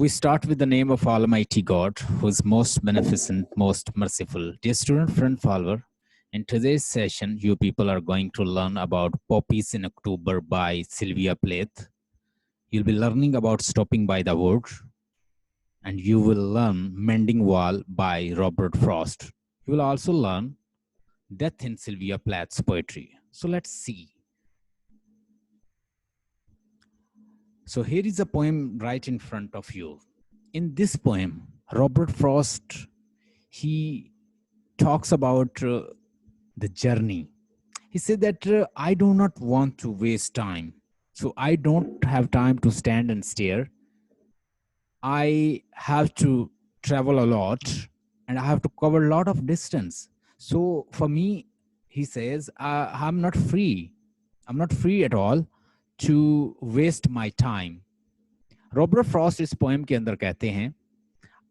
We start with the name of Almighty God, who is most beneficent, most merciful. Dear student, friend, follower, in today's session, you people are going to learn about Poppies in October by Sylvia Plath. You'll be learning about Stopping by the Wood, and you will learn Mending Wall by Robert Frost. You will also learn Death in Sylvia Plath's poetry. So let's see. So here is a poem right in front of you. In this poem, Robert Frost, he talks about the journey. He said that I do not want to waste time. So I don't have time to stand and stare. I have to travel a lot and I have to cover a lot of distance. So for me, he says, I'm not free. I'm not free at all to waste my time. Robert Frost इस poem के अंदर कहते हैं,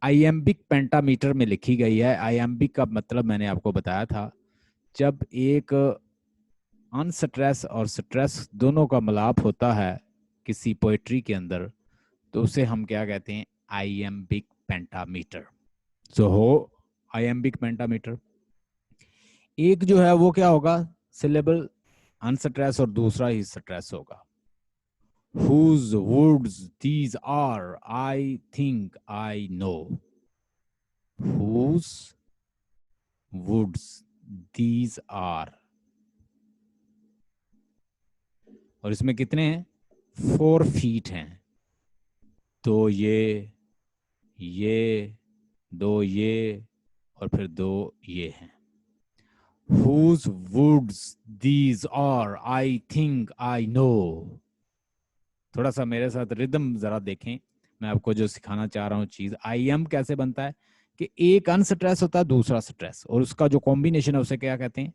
आइएम्बिक pentameter में लिखी गई है। आइएम्बिक का मतलब मैंने आपको बताया था, जब एक अनस्ट्रेस और स्ट्रेस दोनों का मिलाप होता है किसी पोएट्री के अंदर, तो उसे हम क्या कहते हैं? आइएम्बिक पेंटामीटर। सो हो आइएम्बिक पेंटामीटर। एक जो है वो क्या होगा? सिलेबल अनस्ट्रेस और दूसरा ही स्ट्रेस होगा। Whose woods these are, I think I know. Whose woods these are. और इसमें कितने हैं? 4 feet हैं। तो ये 2 ये और फिर 2 ये हैं। Whose woods these are, I think I know. थोड़ा सा मेरे साथ रिदम जरा देखें, मैं आपको जो सिखाना चाह रहा हूँ चीज। आई एम कैसे बनता है कि एक अनस्ट्रेस होता है, दूसरा स्ट्रेस, और उसका जो कॉम्बिनेशन है उसे क्या कहते हैं?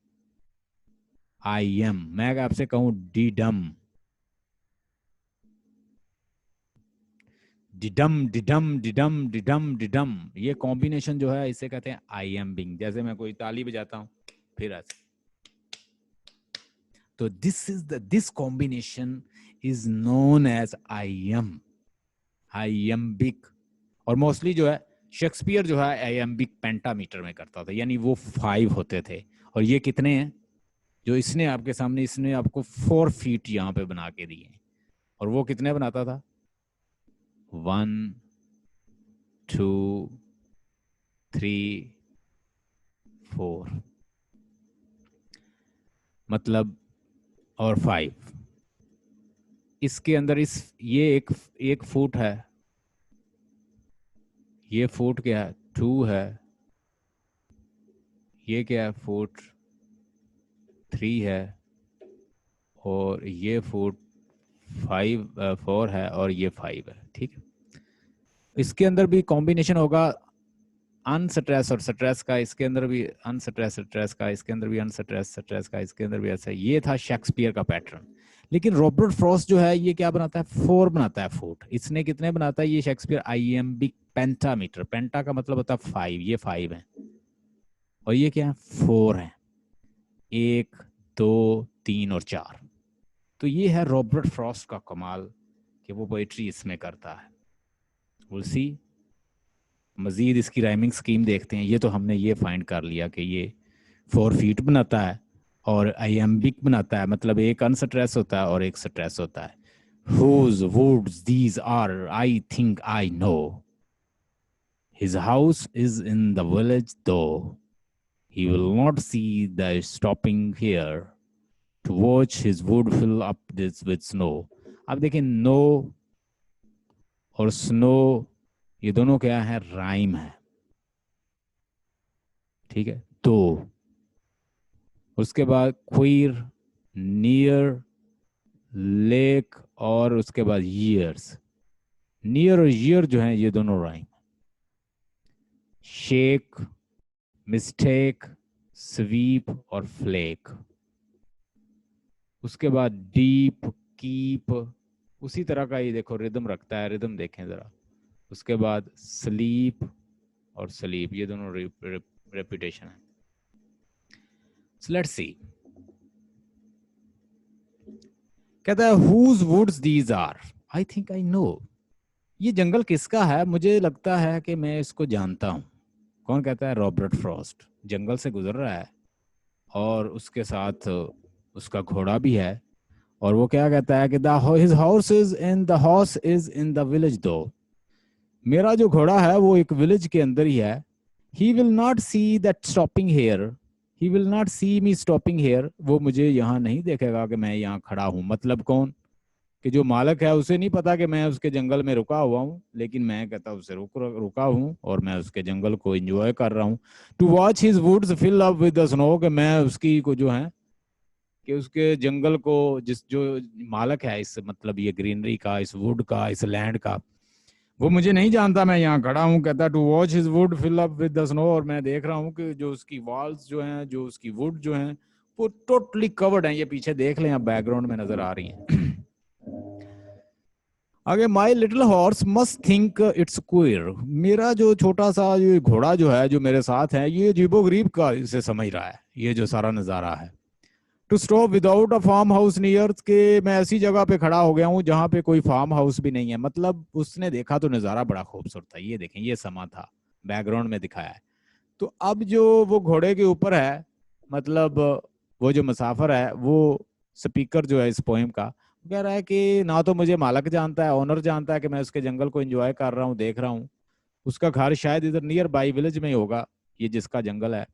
I am. मैं आपसे कहूं डिडम, डिडम डिडम डिडम डिडम डिडम, ये कॉम्बिनेशन जो है इसे कहते हैं आई एम बिंग। जैसे मैं कोई ताली बजाता हूं फिर ऐसे, तो this combination is known as iambic। और मोस्टली जो है शेक्सपियर जो है iambic पेंटामीटर में करता था, यानी वो 5 होते थे। और ये कितने हैं जो इसने आपके सामने, इसने आपको 4 feet यहाँ पे बना के दिए, और वो कितने बनाता था? 1 2 3 4, मतलब और 5। इसके अंदर ये एक फुट है, ये फुट क्या है? 2 है, ये क्या है? फुट 3 है, और ये फुट 4 है, और ये 5 है। ठीक है, इसके अंदर भी कॉम्बिनेशन होगा अनस्ट्रेस और स्ट्रेस का, इसके अंदर भी अनस्ट्रेस स्ट्रेस का, इसके अंदर भी अनस्ट्रेस स्ट्रेस का, इसके अंदर भी ऐसा। ये था शेक्सपियर का पैटर्न। लेकिन रॉबर्ट फ्रॉस्ट जो है ये क्या बनाता है? 4 बनाता है फुट। इसने कितने बनाता है? ये शेक्सपियर आइएम्बिक पेंटामीटर। पेंटा का मतलब होता है 5, ये 5 है, और ये क्या है? 4 है। 1 2 3 और 4। तो ये है रॉबर्ट फ्रॉस्ट का कमाल कि वो पोएट्री इसमें करता है। विल सी, मजीद इसकी राइमिंग स्कीम देखते हैं। ये तो हमने ये फाइंड कर लिया कि ये 4 feet बनाता है और आइएम्बिक बनाता है, मतलब एक अनस्ट्रेस होता है और एक स्ट्रेस होता है। Whose woods these are, I think I know. His house is in the village though. He will not see the stopping here to watch his wood fill up this with snow. अब देखिए, no और snow ये दोनों क्या है? Rhyme है। ठीक है, तो उसके बाद क्वीर, नियर, लेक, और उसके बाद ईयर्स। नियर और ईयर जो है ये दोनों राइम। शेक, मिस्टेक, स्वीप और फ्लेक। उसके बाद डीप, कीप, उसी तरह का ये देखो रिदम रखता है, रिदम देखें जरा। उसके बाद स्लीप और स्लीप, ये दोनों रेपिटेशन है। So let's see. कहता है whose woods these are, I think I know. ये जंगल किसका है? मुझे लगता है कि मैं इसको जानता हूँ। कौन कहता है? रॉबर्ट फ्रॉस्ट जंगल से गुजर रहा है और उसके साथ उसका घोड़ा भी है, और वो क्या कहता है कि the his house is in the house is in the village दो। मेरा जो घोड़ा है वो एक विलेज के अंदर ही है। He will not see that stopping here, he will not see me stopping here. वो मुझे यहाँ नहीं देखेगा कि मैं यहाँ खड़ा हूँ। मतलब कौन? कि जो मालक है उसे नहीं पता कि मैं उसके जंगल में रुका हुआ हूँ, लेकिन मैं कहता उसे रुका हूँ और मैं उसके जंगल को एंजॉय कर रहा हूँ। To watch his woods fill up with the snow, कि मैं उसकी को जो है कि उसके जंगल को, जिस जो मालक है इस मतलब ये ग्रीनरी का, इस वुड का, इस लैंड का, वो मुझे नहीं जानता मैं यहाँ खड़ा हूँ। कहता to watch his wood fill up with the snow, और मैं देख रहा हूँ कि जो उसकी वॉल्स जो हैं, जो उसकी वुड जो हैं, वो टोटली कवर्ड हैं। ये पीछे देख लें, आप बैकग्राउंड में नजर आ रही हैं। आगे, my little horse must think it's queer. मेरा जो छोटा सा ये घोड़ा जो है, जो मेरे साथ है, ये अजीबो गरीब का इसे समझ रहा है ये जो सारा नजारा है। To stop without a farmhouse near, के मैं ऐसी जगह पे खड़ा हो गया हूँ जहाँ पे कोई फार्म हाउस भी नहीं है। मतलब उसने देखा तो नज़ारा बड़ा खूबसूरत था। ये देखें, ये समा था, बैकग्राउंड में दिखाया है। तो अब जो वो घोड़े के ऊपर है, मतलब वो जो मुसाफिर है, वो स्पीकर जो है इस पोएम का, कह रहा है कि ना तो मुझे मालक जानता है, ओनर जानता है कि मैं उसके जंगल को एंजॉय कर रहा हूँ, देख रहा हूँ। उसका घर शायद इधर नियर बाई विलेज में ही होगा, ये जिसका जंगल है।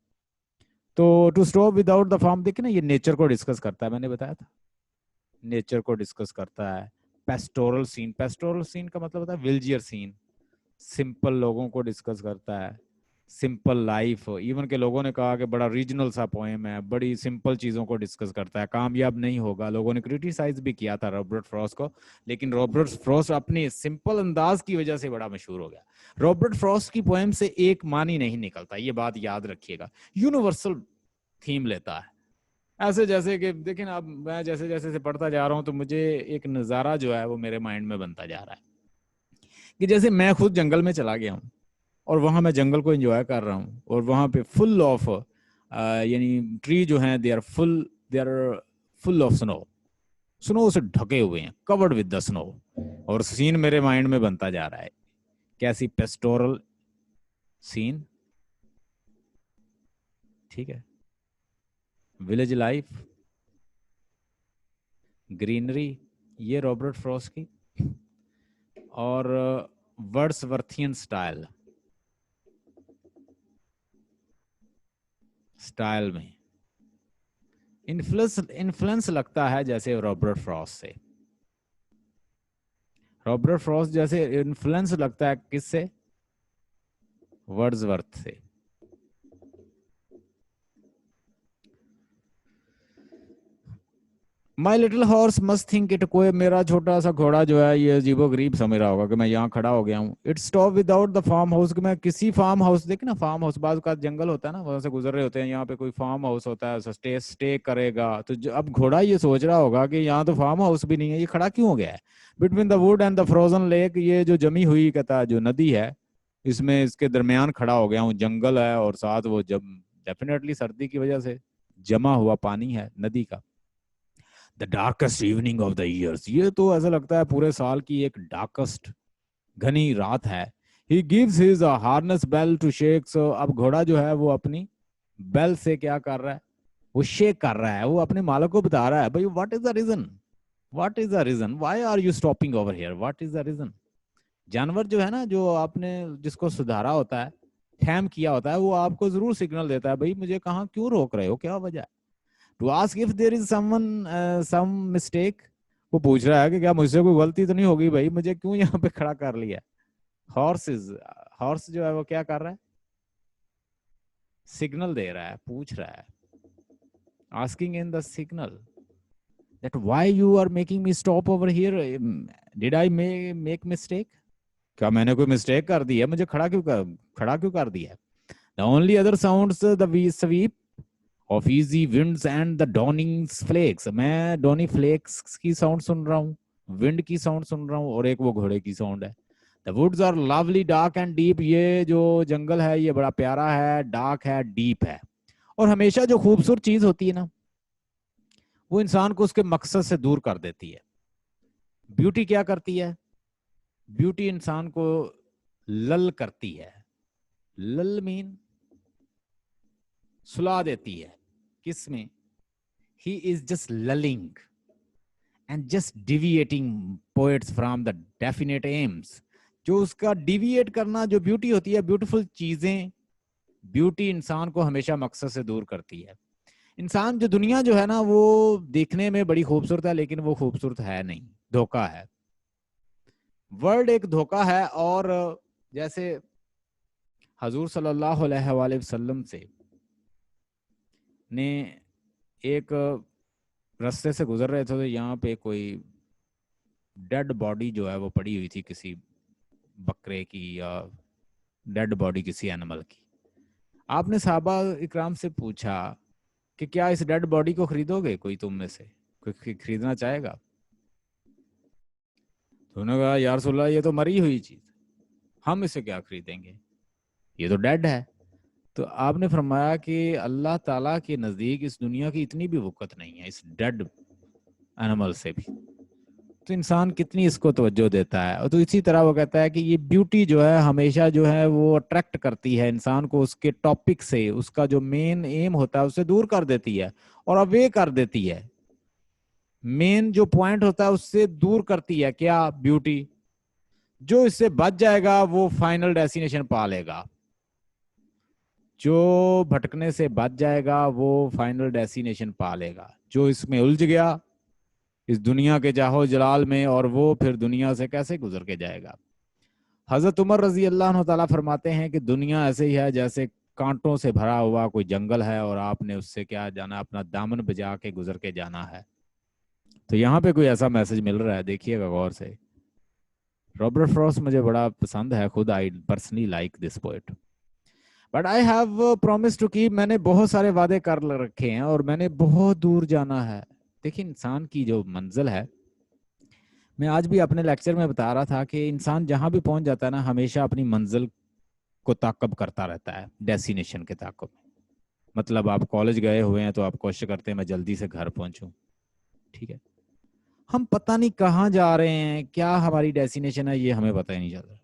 तो to stop without the farm, देखिए ना, ये नेचर को डिस्कस करता है, मैंने बताया था नेचर को डिस्कस करता है। पेस्टोरल सीन, पेस्टोरल सीन का मतलब होता है विल्जियर सीन। सिंपल लोगों को डिस्कस करता है, सिंपल लाइफ। इवन के लोगों ने कहा कि बड़ा रीजनल सा पोएम है, बड़ी सिंपल चीज़ों को डिस्कस करता है, कामयाब नहीं होगा। लोगों ने क्रिटिसाइज भी किया था रॉबर्ट फ्रॉस्ट को, लेकिन रॉबर्ट फ्रॉस्ट अपनी सिंपल अंदाज की वजह से बड़ा मशहूर हो गया। रॉबर्ट फ्रॉस्ट की पोएम से एक मानी नहीं निकलता, ये बात याद रखिएगा। यूनिवर्सल थीम लेता है। ऐसे जैसे कि देखिए ना, अब मैं जैसे जैसे से पढ़ता जा रहा हूँ तो मुझे एक नज़ारा जो है वो मेरे माइंड में बनता जा रहा है कि जैसे मैं खुद जंगल में चला गया हूँ और वहां मैं जंगल को एंजॉय कर रहा हूँ, और वहां पे फुल ऑफ यानी ट्री जो हैं, they are full of snow, snow से ढके हुए हैं, कवर्ड विद द स्नो। और सीन मेरे माइंड में बनता जा रहा है, कैसी पेस्टोरल सीन, ठीक है, विलेज लाइफ, ग्रीनरी, ये रॉबर्ट फ्रॉस्ट की। और वर्ड्सवर्थियन स्टाइल, स्टाइल में इन्फ्लुएंस इन्फ्लुएंस लगता है जैसे रॉबर्ट फ्रॉस्ट से। रॉबर्ट फ्रॉस्ट जैसे इन्फ्लुएंस लगता है किससे? वर्ड्सवर्थ से। My little horse must think it, कोई मेरा छोटा सा घोड़ा जो है ये अजीबो गरीब समझ रहा होगा कि मैं यहाँ खड़ा हो गया हूँ। It stop without the farmhouse, कि मैं किसी फार्म हाउस, देखे ना फार्म हाउस, बाजू का जंगल होता है ना, वहां से गुजर रहे होते हैं, यहाँ पे कोई फार्म हाउस होता है, स्टे स्टे करेगा। तो अब घोड़ा ये सोच रहा होगा कि यहाँ तो फार्म हाउस भी नहीं है, ये खड़ा क्यों हो गया है between the wood and the frozen lake. ये जो जमी हुई कहता है जो नदी है, इसमें इसके दरमियान खड़ा हो गया हूँ। जंगल है और साथ वो जब डेफिनेटली सर्दी की वजह से जमा हुआ पानी है नदी का। The darkest evening of the years, ये तो ऐसा लगता है पूरे साल की एक डार्केस्ट घनी रात है। He gives his harness bell to shake, अब घोड़ा जो है वो अपनी बेल से क्या कर रहा है? वो शेक कर रहा है, वो अपने मालक को बता रहा है, भाई what is the reason, what is the reason, why are you stopping over here, what is the reason. जानवर जो है ना, जो आपने जिसको सुधारा होता है, थैम किया होता है, वो आपको जरूर सिग्नल देता है, भाई मुझे कहाँ क्यों रोक रहे हो, क्या वजह। To ask if there is someone some mistake, वो पूछ रहा है कि क्या मुझसे कोई गलती तो नहीं होगी, भाई मुझे क्यों यहाँ पे खड़ा कर लिया। हॉर्स इज, हॉर्स जो है वो क्या कर रहा है? सिग्नल दे रहा है, पूछ रहा है, asking in the signal that why you are making me stop over here, did I make mistake, क्या मैंने कोई मिस्टेक कर दी है, मुझे खड़ा क्यों कर दिया। The only other sounds the sweep of easy winds and the downy flakes, मैं डॉनी फ्लेक्स की साउंड सुन रहा हूँ, विंड की साउंड सुन रहा हूँ, और एक वो घोड़े की साउंड है। The woods are lovely dark and deep, ये जो जंगल है ये बड़ा प्यारा है, डार्क है, डीप है। और हमेशा जो खूबसूरत चीज होती है ना, वो इंसान को उसके मकसद से दूर कर देती है। ब्यूटी क्या करती है? ब्यूटी इंसान को लल करती है। लल मीन सुला देती है। किसमें? He is just lulling and just deviating poets from the definite aims. जो उसका डिविएट करना, जो ब्यूटी होती है, ब्यूटीफुल चीजें, ब्यूटी इंसान को हमेशा मकसद से दूर करती है। इंसान जो दुनिया जो है ना, वो देखने में बड़ी खूबसूरत है, लेकिन वो खूबसूरत है नहीं, धोखा है। वर्ल्ड एक धोखा है। और जैसे हजूर सल्लल्लाहु अलैहि वसल्लम से ने एक रास्ते से गुजर रहे थे, तो यहाँ पे कोई डेड बॉडी जो है वो पड़ी हुई थी, किसी बकरे की या डेड बॉडी किसी एनिमल की। आपने सहाबा इकराम से पूछा कि क्या इस डेड बॉडी को खरीदोगे? कोई तुम में से कोई खरीदना चाहेगा? तो उन्होंने कहा या रसूलल्लाह, ये तो मरी हुई चीज, हम इसे क्या खरीदेंगे, ये तो डेड है। तो आपने फरमाया कि अल्लाह ताला के नजदीक इस दुनिया की इतनी भी वक़्त नहीं है इस डेड एनिमल से भी। तो इंसान कितनी इसको तवज्जो देता है। और तो इसी तरह वो कहता है कि ये ब्यूटी जो है हमेशा जो है वो अट्रैक्ट करती है इंसान को, उसके टॉपिक से, उसका जो मेन एम होता है उससे दूर कर देती है और अवे कर देती है। मेन जो पॉइंट होता है उससे दूर करती है। क्या? ब्यूटी। जो इससे बच जाएगा वो फाइनल डेस्टिनेशन पा लेगा। जो भटकने से बच जाएगा वो फाइनल डेस्टिनेशन पा लेगा। जो इसमें उलझ गया इस दुनिया के जाहो जलाल में, और वो फिर दुनिया से कैसे गुजर के जाएगा। हजरत उमर रजी अल्लाह तआला फरमाते हैं कि दुनिया ऐसे ही है जैसे कांटों से भरा हुआ कोई जंगल है, और आपने उससे क्या जाना, अपना दामन बजा के गुजर के जाना है। तो यहाँ पे कोई ऐसा मैसेज मिल रहा है, देखिएगा गौर से। रॉबर्ट फ्रॉस्ट मुझे बड़ा पसंद है, खुद I personally like this poet, but I have promise to keep. मैंने बहुत सारे वादे कर रखे हैं और मैंने बहुत दूर जाना है। देखिए इंसान की जो मंजिल है, मैं आज भी अपने लेक्चर में बता रहा था कि इंसान जहां भी पहुंच जाता है ना, हमेशा अपनी मंजिल को ताकब करता रहता है, डेस्टिनेशन के ताकब। मतलब आप कॉलेज गए हुए हैं तो आप कोशिश करते हैं मैं जल्दी से घर पहुंचूं, ठीक है। हम पता नहीं कहाँ जा रहे हैं, क्या हमारी डेस्टिनेशन है, ये हमें पता ही नहीं चल रहा।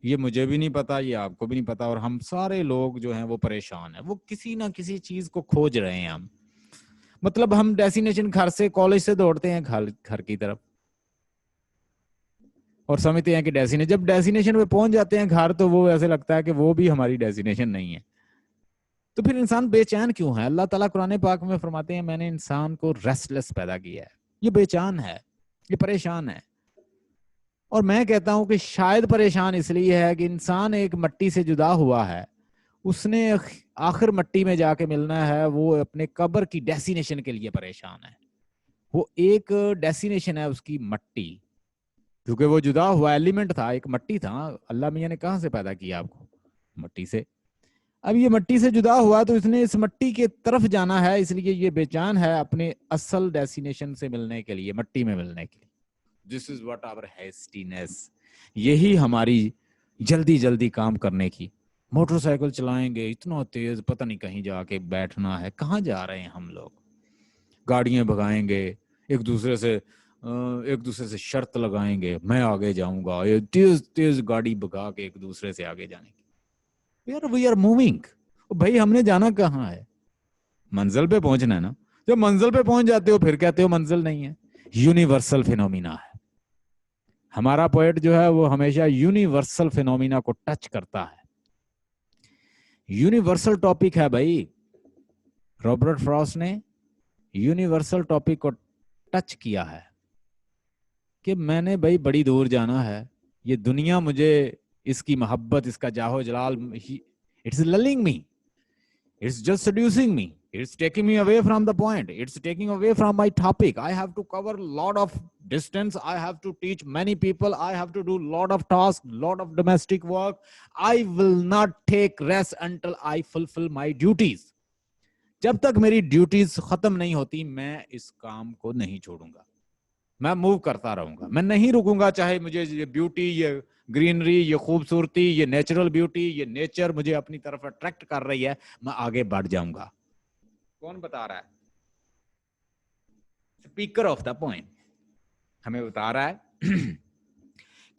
ये मुझे भी नहीं पता, ये आपको भी नहीं पता, और हम सारे लोग जो हैं वो परेशान हैं, वो किसी ना किसी चीज को खोज रहे हैं हम। मतलब हम डेस्टिनेशन घर से, कॉलेज से दौड़ते हैं घर की तरफ और समझते हैं कि डेस्टिनेशन, जब डेस्टिनेशन पे पहुंच जाते हैं घर, तो वो ऐसे लगता है कि वो भी हमारी डेस्टिनेशन नहीं है। तो फिर इंसान बेचैन क्यों है? अल्लाह ताला कुरान पाक में फरमाते हैं मैंने इंसान को रेस्टलेस पैदा किया है। ये बेचैन है, ये परेशान है। और मैं कहता हूं कि शायद परेशान इसलिए है कि इंसान एक मिट्टी से जुदा हुआ है, उसने आखिर मिट्टी में जाके मिलना है, वो अपने कब्र की डेस्टिनेशन के लिए परेशान है। वो एक डेस्टिनेशन है उसकी मिट्टी, क्योंकि वो जुदा हुआ एलिमेंट था, एक मिट्टी था। अल्लाह मियां ने कहां से पैदा किया आपको? मिट्टी से। अब ये मिट्टी से जुदा हुआ तो इसने इस मिट्टी के तरफ जाना है, इसलिए ये बेचैन है अपने असल डेस्टिनेशन से मिलने के लिए, मिट्टी में मिलने के लिए। This is what our hastiness. यही हमारी जल्दी जल्दी काम करने की। मोटरसाइकिल चलाएंगे इतना तेज, पता नहीं कहीं जाके बैठना है, कहाँ जा रहे हैं हम लोग। गाड़ियां भगाएंगे एक दूसरे से शर्त लगाएंगे, मैं आगे जाऊंगा, ये तेज तेज गाड़ी भगा के एक दूसरे से आगे जाने की। यार वी आर मूविंग। भाई हमने जाना कहाँ है? मंजिल पे पहुंचना है ना। जब मंजिल पे पहुंच जाते हो फिर कहते हो मंजिल नहीं है। यूनिवर्सल फिनोमिना है। हमारा पोएट जो है वो हमेशा यूनिवर्सल फिनोमिना को टच करता है। यूनिवर्सल टॉपिक है भाई। रॉबर्ट फ्रॉस्ट ने यूनिवर्सल टॉपिक को टच किया है कि मैंने भाई बड़ी दूर जाना है, ये दुनिया मुझे, इसकी मोहब्बत, इसका जाहो जलाल, it's lulling me, it's just seducing me, it's taking me away from the point, it's taking away from my topic. I have to cover a lot of distance, I have to teach many people, I have to do lot of tasks, lot of domestic work. I will not take rest until I fulfill my duties. जब तक मेरी duties खत्म नहीं होती मैं इस काम को नहीं छोड़ूंगा, मैं मूव करता रहूंगा, मैं नहीं रुकूंगा। चाहे मुझे ये ब्यूटी, ये ग्रीनरी, ये खूबसूरती, ये नेचुरल ब्यूटी, ये नेचर मुझे अपनी तरफ अट्रैक्ट कर रही है, मैं आगे बढ़ जाऊंगा। कौन बता रहा है? स्पीकर ऑफ द पॉइंट हमें बता रहा है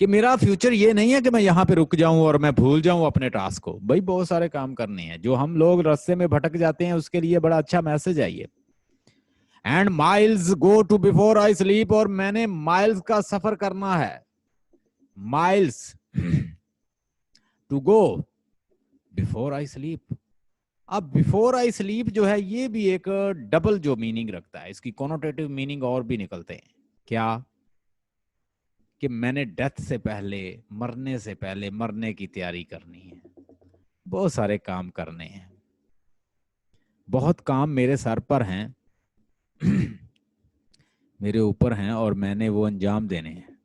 कि मेरा फ्यूचर ये नहीं है कि मैं यहाँ पे रुक जाऊं और मैं भूल जाऊं अपने टास्क को। भाई बहुत सारे काम करने हैं। जो हम लोग रास्ते में भटक जाते हैं उसके लिए बड़ा अच्छा मैसेज है ये। And miles go to before I sleep, और मैंने माइल्स का सफर करना है, miles to go before I sleep. अब बिफोर आई स्लीप जो है ये भी एक डबल जो मीनिंग रखता है, इसकी कोनोटेटिव मीनिंग और भी निकलते हैं। क्या? कि मैंने डेथ से पहले, मरने से पहले, मरने की तैयारी करनी है, बहुत सारे काम करने हैं, बहुत काम मेरे सर पर हैं मेरे ऊपर हैं, और मैंने वो अंजाम देने हैं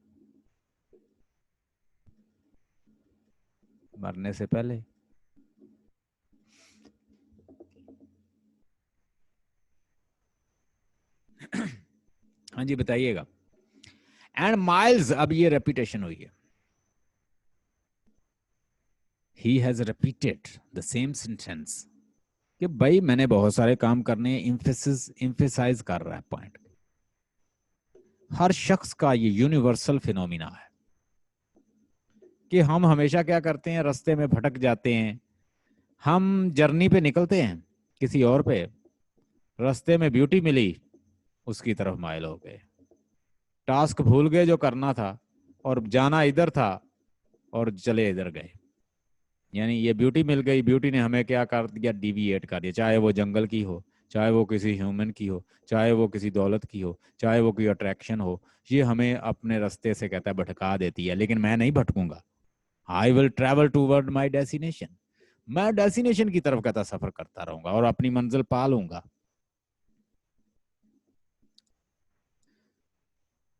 मरने से पहले। हाँ जी बताइएगा। एंड माइल्स, अब ये रेपिटेशन हुई है, he has repeated the same sentence, कि भाई मैंने बहुत सारे काम करने हैं, इम्फेसाइज कर रहा है पॉइंट। हर शख्स का ये यूनिवर्सल फिनोमिना है कि हम हमेशा क्या करते हैं, रास्ते में भटक जाते हैं। हम जर्नी पे निकलते हैं किसी और पे, रास्ते में ब्यूटी मिली, उसकी तरफ माइल हो गए, टास्क भूल गए जो करना था, और जाना इधर था और चले इधर गए। यानी ये ब्यूटी मिल गई, ब्यूटी ने हमें क्या कर दिया, डिविएट कर दिया, चाहे वो जंगल की हो, चाहे वो किसी ह्यूमन की हो, चाहे वो किसी दौलत की हो, चाहे वो कोई अट्रैक्शन हो, ये हमें अपने रास्ते से कहता है भटका देती है। लेकिन मैं नहीं भटकूंगा, I will travel toward my destination. मैं डेस्टिनेशन की तरफ कहता सफर करता रहूंगा और अपनी मंजिल पा लूंगा।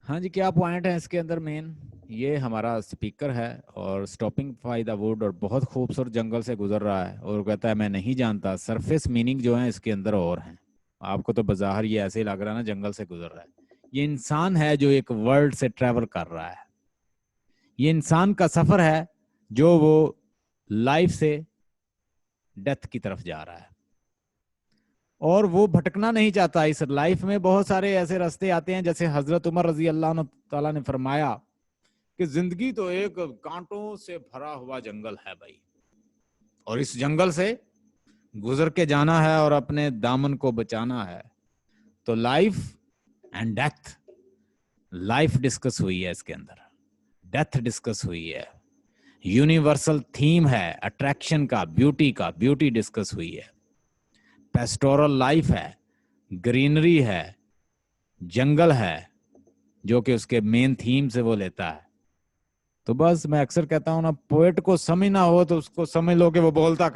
हाँ जी, क्या पॉइंट है इसके अंदर मेन? ये हमारा स्पीकर है और स्टॉपिंग बाय द वुड, और बहुत खूबसूरत जंगल से गुजर रहा है, और कहता है मैं नहीं जानता सरफेस मीनिंग जो है इसके अंदर और हैं। आपको तो बाजार ये ऐसे लग रहा है ना, जंगल से गुजर रहा है। ये इंसान है जो एक वर्ल्ड से ट्रेवल कर रहा है। ये इंसान का सफर है जो वो लाइफ से डेथ की तरफ जा रहा है, और वो भटकना नहीं चाहता। इस लाइफ में बहुत सारे ऐसे रास्ते आते हैं, जैसे हजरत उमर रजी अल्लाह ताला ने फरमाया कि जिंदगी तो एक कांटों से भरा हुआ जंगल है भाई, और इस जंगल से गुजर के जाना है और अपने दामन को बचाना है। तो life and death, life discuss हुई है इसके अंदर, डेथ डिस्कस हुई है, यूनिवर्सल थीम है अट्रैक्शन का, ब्यूटी का, ब्यूटी डिस्कस हुई है, पेस्टोरल लाइफ है, ग्रीनरी है, जंगल है, जो कि उसके मेन थीम से वो लेता है। तो बस मैं अक्सर कहता हूं ना, पोएट को समझना हो तो उसको समझ लो कि वो बोलता कहां